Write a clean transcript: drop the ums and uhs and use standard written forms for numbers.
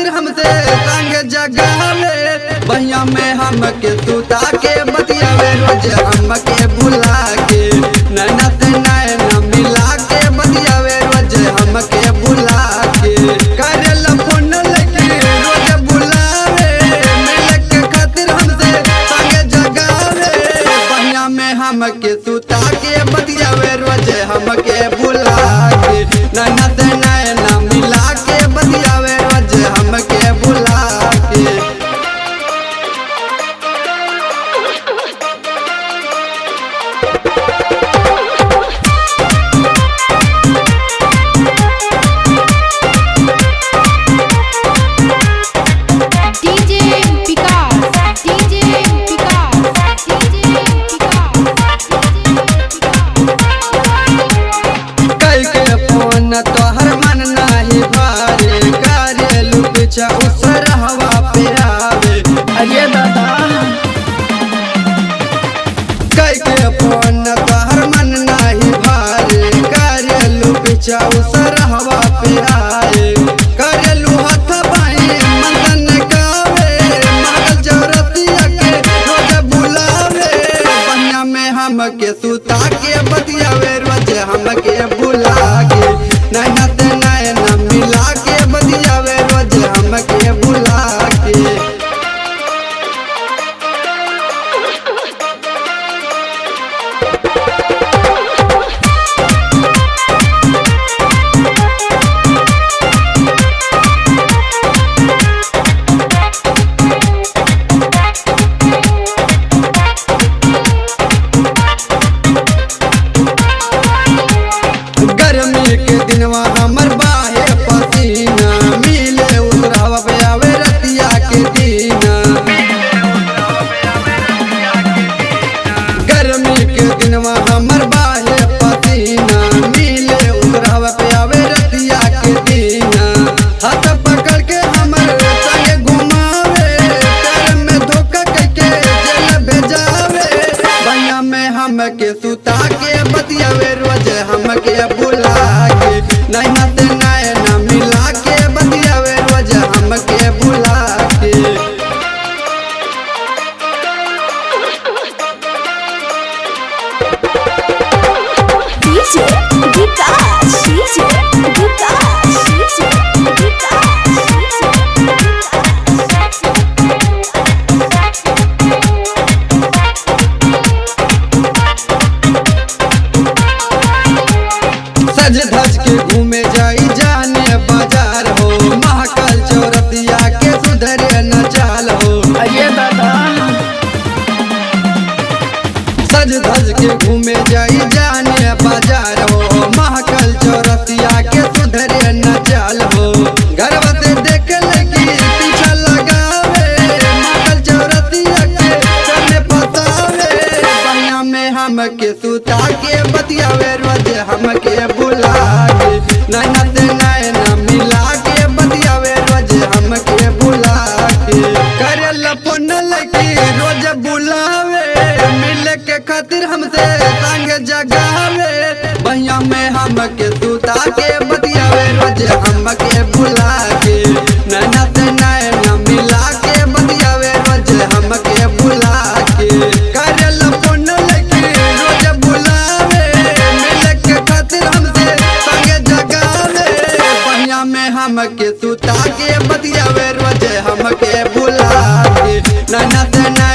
खातिर हमसे संग जगावे, बहिया में हमके सुता के बतियावे, रोज हमके बुला के नैना से नैना मिला के बतियावे, रोज हमके बुला के करेला फोन लेके रोज बुलावे, मिले के खातिर हमसे संग जगावे, बहिया में हमके सुता के बतियावे, रोज हमके बुला के नैना से नैना मिला के बतियावे, रोज हमके बुला के। तोहर मन नाही भारे करेलू पीछा उसर हवा पे आवे, अरे दादा कई के फोन तोहर मन नाही भारे करेलू पीछा उसर हवा पे आए, करेलू हाथ बाई मंदन गावे, मगल जौरतिया के रोज बुलावे, बनिया में हमके सुता के बतियावे, रोज हमके बुला के नैना से नैना मिला के बतियावे, रोज हमके बुला के। गर्मी के दिनवा हमर बाहे पसीना, मिले उतरावा पे आवे रतिया के दीना, गर्मी के दिनवा हमर बाहे पसीना, मिले उतरावा पे आवे रतिया के दीना, हाथ पकड़ के हमर संगे घुमावे, पैर में धोखा करके जेल भेजावे, बहिया में हमके सुता के बतियावे, रोज हमके बुला के नैना से नैना मिला के बतियावे, रोज हमके बुला के। डीजे विकास डीजे विकास डीजे सज धज के घूमे जाई जाने बाजार हो, महाकाल चौरतिया के सुधरे न चाल हो, अरे दादा सज धज के घूमे जाई जाने बाजार हो, महाकाल चौरतिया के सुधरे न चाल हो, घरवा से देख लगी पीछा लगावे, महाकाल चौरतिया के चले फसावे, बहिया में हमके सुता के बतियावे, रोज हमके बुला के नैना से नैना मिला के बतियावे, रोज हमके बुला के करेला फोन लेके रोज बुलावे, मिले के खातिर हमसे संग जगावे, बहिया में हमके सुता के बतियावे, रोज हमके बुला के नैना से नैना मिला के बतियावे, रोज हमके बुला के करेला फोन लेके रोज बुलावे, मिले के खातिर हमसे संग जगावे, बहिया में हमके सुता के बतियावे, रोज हमके बुला के नैना से नैना